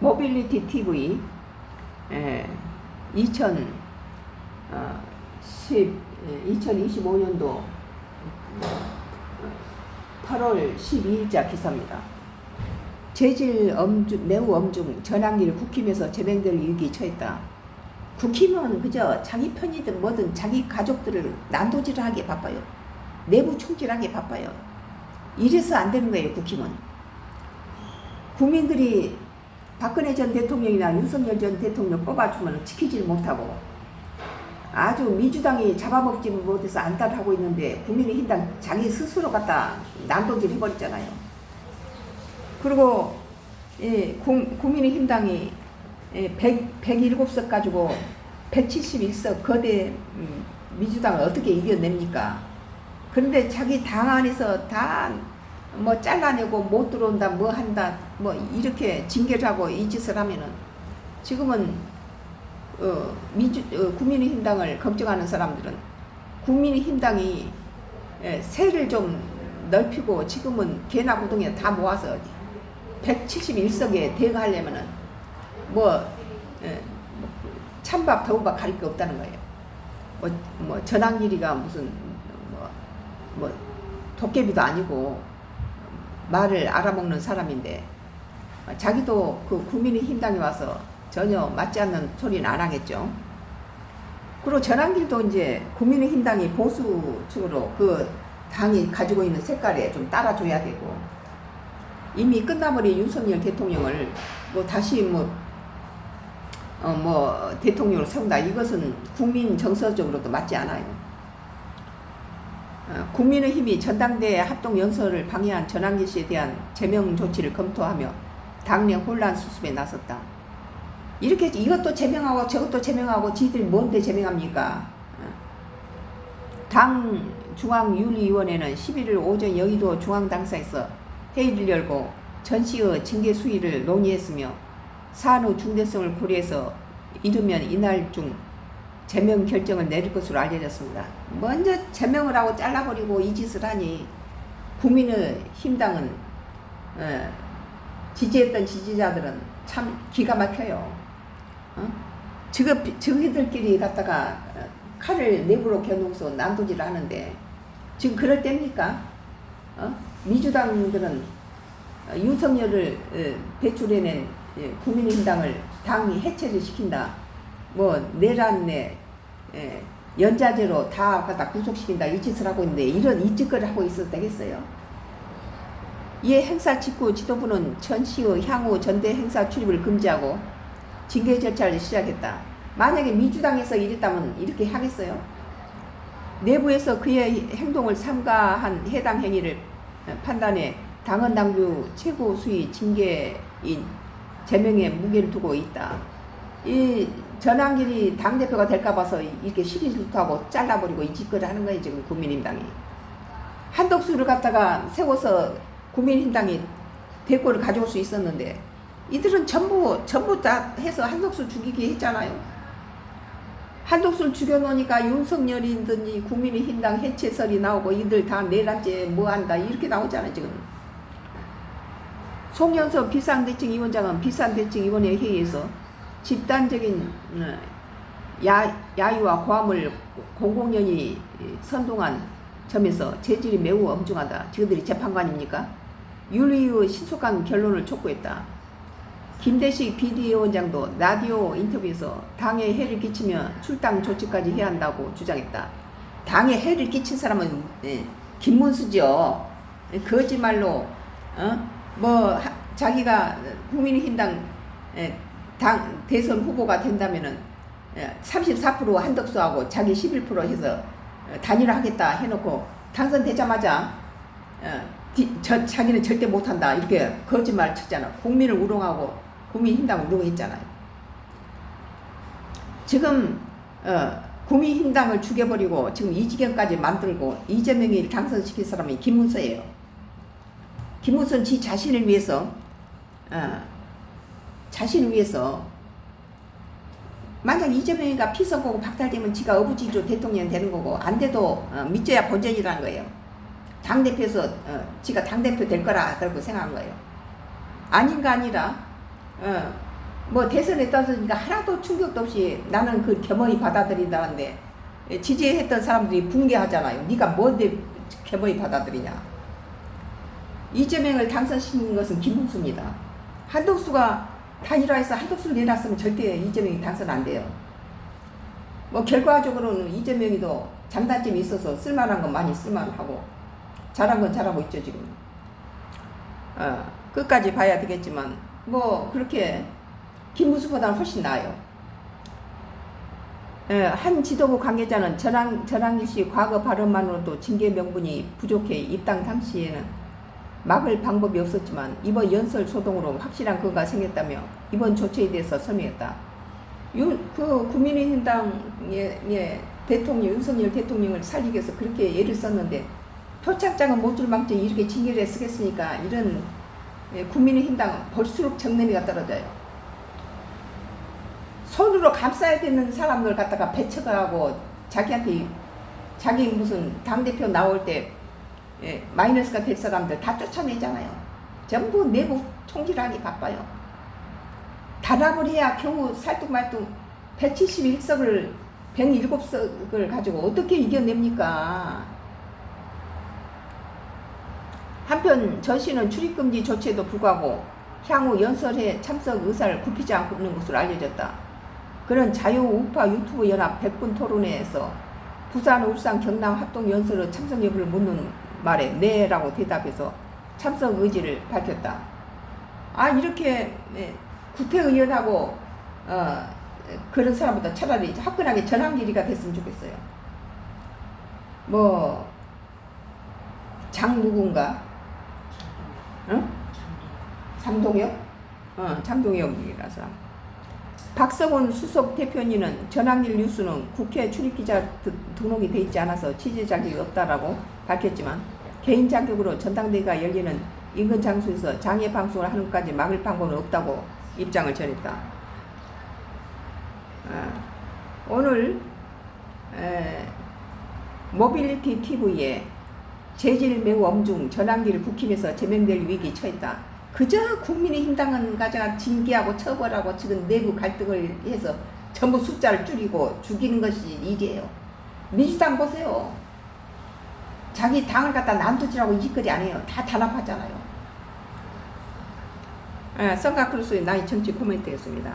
모빌리티 TV 2025년도 8월 12일자 기사입니다. 재질 매우 엄중 전환기를 국힘에서 제명될 위기에 처했다. 국힘은 그저 자기 편이든 뭐든 자기 가족들을 난도질하기에 바빠요. 내부 총질하기에 바빠요. 이래서 안 되는 거예요. 국힘은. 국민들이 박근혜 전 대통령이나 윤석열 전 대통령 뽑아주면 지키질 못하고 아주 민주당이 잡아먹지 못해서 안달하고 있는데 국민의힘당 자기 스스로 갖다 난도질 해버렸잖아요. 그리고 국민의힘당이 107석 가지고 171석 거대 민주당을 어떻게 이겨냅니까? 그런데 자기 당 안에서 다 뭐 잘라내고 못 들어온다 뭐 한다 뭐 이렇게 징계를 하고 이 짓을 하면은 지금은 국민의힘당을 걱정하는 사람들은 국민의힘당이 세를 좀 넓히고 지금은 개나 고동에 다 모아서 171석에 대응하려면은 찬밥 더우밥 가릴 게 없다는 거예요. 뭐 전환길이가 무슨 뭐 도깨비도 아니고 말을 알아먹는 사람인데 자기도 그 국민의힘당에 와서 전혀 맞지 않는 소리는 안 하겠죠. 그리고 전환길도 이제 국민의힘당이 보수 측으로 그 당이 가지고 있는 색깔에 좀 따라줘야 되고 이미 끝나버린 윤석열 대통령을 다시 대통령으로 세운다. 이것은 국민 정서적으로도 맞지 않아요. 국민의힘이 전당대회 합동연설을 방해한 전환길 씨에 대한 제명 조치를 검토하며 당내 혼란 수습에 나섰다. 이렇게 이것도 제명하고 저것도 제명하고 지들이 뭔데 제명합니까? 당 중앙윤리위원회는 11일 오전 여의도 중앙당사에서 회의를 열고 전 씨의 징계 수위를 논의했으며 사안 의 중대성을 고려해서 이르면 이날 중 제명 결정을 내릴 것으로 알려졌습니다. 먼저 제명을 하고 잘라버리고 이 짓을 하니 국민의힘당은 지지했던 지지자들은 참 기가 막혀요. 저희들끼리 갖다가 칼을 내부로 겨누고서 난도질을 하는데 지금 그럴 때입니까? 민주당들은 윤석열을 배출해낸 국민의힘당을 당이 해체를 시킨다. 내란내 연자제로 다 갖다 구속시킨다 이 짓을 하고 있는데 이런 이 짓거리를 하고 있어도 되겠어요? 이에 행사 직후 지도부는 전 씨의 향후 전대 행사 출입을 금지하고 징계 절차를 시작했다. 만약에 민주당에서 이랬다면 이렇게 하겠어요? 내부에서 그의 행동을 삼가한 해당 행위를 판단해 당헌 당규 최고 수위 징계인 제명에 무게를 두고 있다. 이 전환길이 당대표가 될까 봐서 이렇게 시기질투하고 잘라버리고 이 짓거리 하는 거예요. 지금 국민의힘당이. 한덕수를 갖다가 세워서 국민의힘당이 대권을 가져올 수 있었는데 이들은 전부 다 해서 한덕수 죽이게 했잖아요. 한덕수를 죽여놓으니까 윤석열이든지 국민의힘당 해체설이 나오고 이들 다 내란죄 뭐한다 이렇게 나오잖아요. 지금. 송영석 비상대책위원장은 비상대책위원회 회의에서 집단적인 야유와 고함을 공공연히 선동한 점에서 재질이 매우 엄중하다. 저들이 재판관입니까? 윤리의 신속한 결론을 촉구했다. 김대식 비대위원장도 라디오 인터뷰에서 당에 해를 끼치며 출당 조치까지 해야 한다고 주장했다. 당에 해를 끼친 사람은 김문수죠. 거짓말로 자기가 국민의힘당 당 대선 후보가 된다면은 34% 한덕수하고 자기 11% 해서 단일화하겠다 해놓고 당선되자마자 자기는 절대 못한다 이렇게 거짓말 쳤잖아. 국민을 우롱하고 국민의힘당을 우롱했잖아요. 지금 국민의힘당을 죽여버리고 지금 이 지경까지 만들고 이재명을 당선시킨 사람이 김문수예요. 김문수는 지 자신을 위해서 만약 이재명이가 피선거고 박탈되면 지가 어부지로 대통령 되는 거고 안 돼도 믿져야 본전이라는 거예요. 당대표에서 지가 당대표 될 거라 그러고 생각한 거예요. 아닌가 아니라 뭐 대선에 떠서니까 하나도 충격도 없이 나는 그 겸허히 받아들인다는데 지지했던 사람들이 붕괴하잖아요. 네가 뭔데 겸허히 받아들이냐. 이재명을 당선시킨 것은 김문수입니다. 한덕수가 단일화해서 한덕수를 내놨으면 절대 이재명이 당선 안 돼요. 뭐 결과적으로는 이재명이도 장단점이 있어서 쓸만한 건 많이 쓸만하고 잘한 건 잘하고 있죠 지금. 끝까지 봐야 되겠지만 뭐 그렇게 김문수보다는 훨씬 나아요. 한 지도부 관계자는 전항길 씨 과거 발언만으로도 징계 명분이 부족해 입당 당시에는 막을 방법이 없었지만 이번 연설 소동으로 확실한 근거가 생겼다며 이번 조처에 대해서 설명했다. 그 국민의힘당의 대통령 윤석열 대통령을 살리기 위해서 그렇게 애를 썼는데 표창장은 못줄망정 이렇게 징계를 쓰겠으니까 이런 국민의힘당은 볼수록 정내미가 떨어져요. 손으로 감싸야 되는 사람들 갖다가 배척하고 자기한테 자기 무슨 당대표 나올 때 마이너스가 될 사람들 다 쫓아내잖아요. 전부 내부 총질하기 바빠요. 단합을 해야 겨우 살뚱말뚱 171석을 107석을 가지고 어떻게 이겨냅니까? 한편 전 씨는 출입금지 조치에도 불구하고 향후 연설에 참석 의사를 굽히지 않는 것으로 알려졌다. 그는 자유우파 유튜브 연합 100분 토론회에서 부산, 울산, 경남 합동 연설의 참석 여부를 묻는 말에 네라고 대답해서 참석 의지를 밝혔다. 이렇게 구태의원하고 그런 사람보다 차라리 화끈하게 전환길이가 됐으면 좋겠어요. 뭐 장 누군가? 응? 장동혁? 장동혁이라서. 박성훈 수석 대표님은 전환길 뉴스는 국회 출입기자 등록이 돼 있지 않아서 취재 자격이 없다라고 밝혔지만 개인 자격으로 전당대회가 열리는 인근 장소에서 장애 방송을 하는 것까지 막을 방법은 없다고 입장을 전했다. 오늘 모빌리티 TV에 재질 매우 엄중 전환기를 국힘에서 제명될 위기에 처했다. 그저 국민의힘당은 가져가 징계하고 처벌하고 지금 내부 갈등을 해서 전부 숫자를 줄이고 죽이는 것이 일이에요. 민주당 보세요. 자기 당을 갖다 난도질하고 이짓거리 안 해요. 다 단합하잖아요. 썬가크루스의 나의 정치 코멘트였습니다.